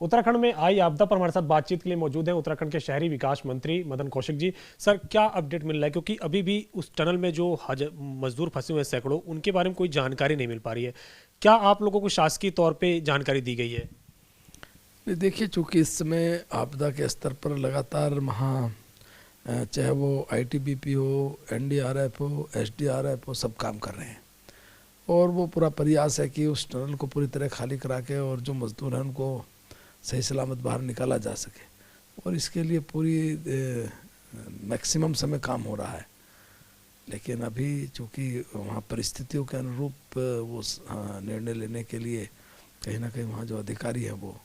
उत्तराखंड में आई आपदा पर हमारे साथ बातचीत के लिए मौजूद हैं उत्तराखंड के शहरी विकास मंत्री मदन कौशिक जी। सर, क्या अपडेट मिल रहा है, क्योंकि अभी भी उस टनल में जो मजदूर फंसे हुए हैं सैकड़ों, उनके बारे में कोई जानकारी नहीं मिल पा रही है। क्या आप लोगों को शासकीय तौर पे जानकारी दी गई है? देखिए, चूँकि इस समय आपदा के स्तर पर लगातार चाहे वो आईटीबीपी हो, एनडीआरएफ हो, एसडीआरएफ हो, सब काम कर रहे हैं और वो पूरा प्रयास है कि उस टनल को पूरी तरह खाली करा के और जो मजदूर हैं उनको सही सलामत बाहर निकाला जा सके, और इसके लिए पूरी मैक्सिमम समय काम हो रहा है। लेकिन अभी चूँकि वहाँ परिस्थितियों के अनुरूप वो निर्णय लेने के लिए कहीं ना कहीं वहाँ जो अधिकारी हैं वो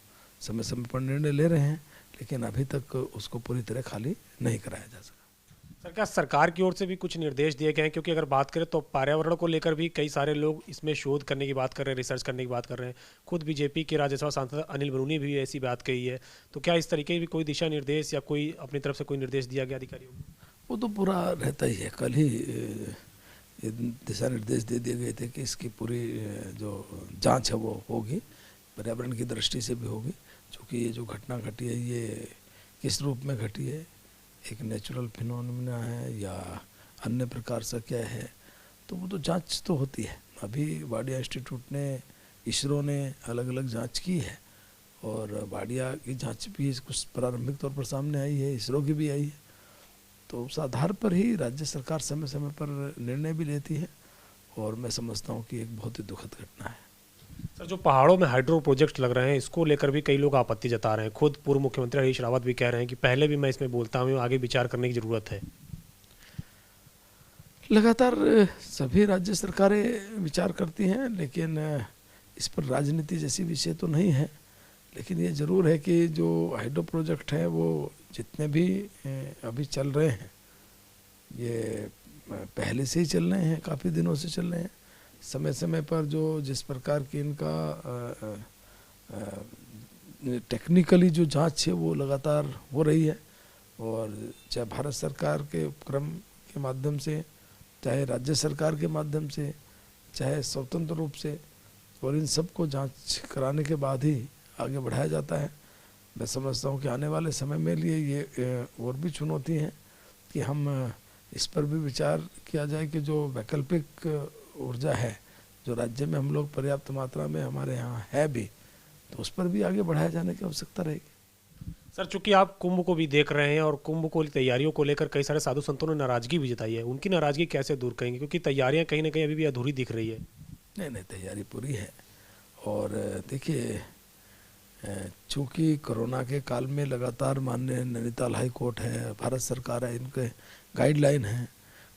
समय समय पर निर्णय ले रहे हैं, लेकिन अभी तक उसको पूरी तरह खाली नहीं कराया जा सका। सर, क्या सरकार की ओर से भी कुछ निर्देश दिए गए हैं? क्योंकि अगर बात करें तो पर्यावरण को लेकर भी कई सारे लोग इसमें शोध करने की बात कर रहे हैं, रिसर्च करने की बात कर रहे हैं। खुद बीजेपी के राज्यसभा सांसद अनिल बरूनी भी ऐसी बात कही है। तो क्या इस तरीके की कोई दिशा निर्देश या कोई अपनी तरफ से कोई निर्देश दिया गया अधिकारियों को? वो तो पूरा रहता ही है। कल ही दिशा निर्देश दे दिए गए थे कि इसकी पूरी जो जांच है वो होगी, पर्यावरण की दृष्टि से भी होगी। क्योंकि ये जो घटना घटी है ये किस रूप में घटी है, एक नेचुरल फिनोमिना है या अन्य प्रकार से क्या है, तो वो तो जांच तो होती है। अभी वाडिया इंस्टीट्यूट ने, इसरो ने अलग अलग जांच की है और वाडिया की जांच भी कुछ प्रारंभिक तौर पर सामने आई है, इसरो की भी आई है। तो उस आधार पर ही राज्य सरकार समय समय पर निर्णय भी लेती है और मैं समझता हूँ कि एक बहुत ही दुखद घटना है। सर, जो पहाड़ों में हाइड्रो प्रोजेक्ट लग रहे हैं, इसको लेकर भी कई लोग आपत्ति जता रहे हैं। खुद पूर्व मुख्यमंत्री हरीश रावत भी कह रहे हैं कि पहले भी मैं इसमें बोलता हूँ, आगे विचार करने की ज़रूरत है। लगातार सभी राज्य सरकारें विचार करती हैं, लेकिन इस पर राजनीति जैसी विषय तो नहीं है। लेकिन ये ज़रूर है कि जो हाइड्रो प्रोजेक्ट हैं वो जितने भी अभी चल रहे हैं, ये पहले से ही चल रहे हैं, काफ़ी दिनों से चल रहे हैं। समय समय पर जो जिस प्रकार की इनका टेक्निकली जो जांच है वो लगातार हो रही है, और चाहे भारत सरकार के उपक्रम के माध्यम से, चाहे राज्य सरकार के माध्यम से, चाहे स्वतंत्र रूप से, और इन सब को जांच कराने के बाद ही आगे बढ़ाया जाता है। मैं समझता हूँ कि आने वाले समय में लिए ये और भी चुनौती है कि हम इस पर भी विचार किया जाए कि जो वैकल्पिक ऊर्जा है जो राज्य में हम लोग पर्याप्त मात्रा में हमारे यहाँ है भी, तो उस पर भी आगे बढ़ाया जाने की आवश्यकता रहेगी। सर, चूंकि आप कुंभ को भी देख रहे हैं और कुंभ को तैयारियों को लेकर कई सारे साधु संतों ने नाराजगी भी जताई है, उनकी नाराजगी कैसे दूर करेंगे? क्योंकि तैयारियां कहीं ना कहीं अभी भी अधूरी दिख रही है। नहीं, तैयारी पूरी है। और देखिए, चूँकि कोरोना के काल में लगातार माननीय नैनीताल हाई कोर्ट है, भारत सरकार है, इनके गाइडलाइन है,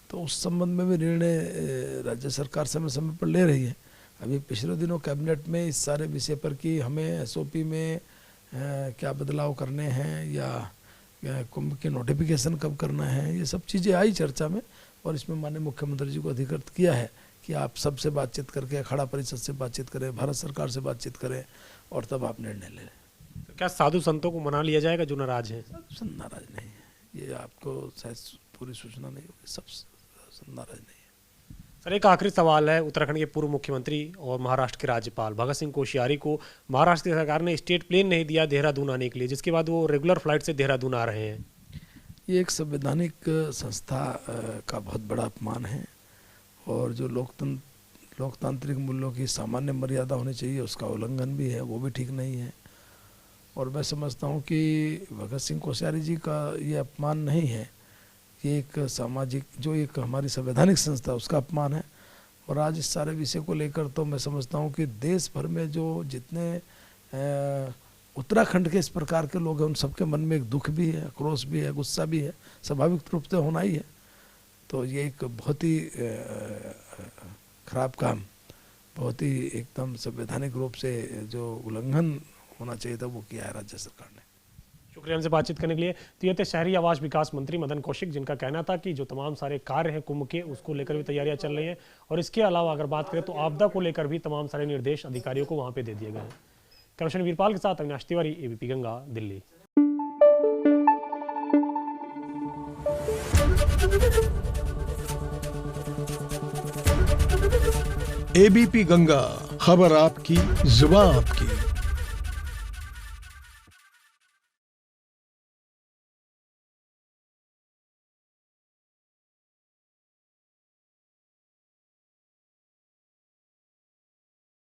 तो उस संबंध में भी निर्णय राज्य सरकार समय समय पर ले रही है। अभी पिछले दिनों कैबिनेट में इस सारे विषय पर कि हमें एसओपी में क्या बदलाव करने हैं या कुंभ के नोटिफिकेशन कब करना है, ये सब चीज़ें आई चर्चा में, और इसमें माननीय मुख्यमंत्री जी को अधिकृत किया है कि आप सबसे बातचीत करके, अखाड़ा परिषद से बातचीत करें, भारत सरकार से बातचीत करें और तब आप निर्णय ले लें। तो क्या साधु संतों को मना लिया जाएगा जो नाराज हैं? सब नाराज नहीं है, ये आपको शायद पूरी सूचना नहीं होगी, सब नाराज नहीं है। सर, एक आखिरी सवाल है। उत्तराखंड के पूर्व मुख्यमंत्री और महाराष्ट्र के राज्यपाल भगत सिंह कोश्यारी को महाराष्ट्र की सरकार ने स्टेट प्लेन नहीं दिया देहरादून आने के लिए, जिसके बाद वो रेगुलर फ्लाइट से देहरादून आ रहे हैं। ये एक संवैधानिक संस्था का बहुत बड़ा अपमान है, और जो लोकतांत्रिक मूल्यों की सामान्य मर्यादा होनी चाहिए उसका उल्लंघन भी है, वो भी ठीक नहीं है। और मैं समझता हूँ कि भगत सिंह कोश्यारी जी का ये अपमान नहीं है, ये एक सामाजिक, जो एक हमारी संवैधानिक संस्था उसका अपमान है। और आज इस सारे विषय को लेकर तो मैं समझता हूँ कि देश भर में जो जितने उत्तराखंड के इस प्रकार के लोग हैं उन सबके मन में एक दुख भी है, आक्रोश भी है, गुस्सा भी है, स्वाभाविक रूप से होना ही है। तो ये एक बहुत ही खराब काम, बहुत ही एकदम संवैधानिक रूप से जो उल्लंघन होना चाहिए था वो किया है राज्य सरकार ने। शुक्रिया हमसे बातचीत करने के लिए। तो ये थे शहरी आवास विकास मंत्री मदन कौशिक, जिनका कहना था कि जो तमाम सारे कार्य हैं कुंभ के, उसको लेकर भी तैयारियां चल रही हैं, और इसके अलावा अगर बात करें तो आपदा को लेकर भी तमाम सारे निर्देश अधिकारियों को वहां पे दे दिए गए हैं। कमिश्नर वीरपाल के साथ अविनाश तिवारी, एबीपी गंगा, दिल्ली। एबीपी गंगा, खबर आपकी, जुबान आपकी।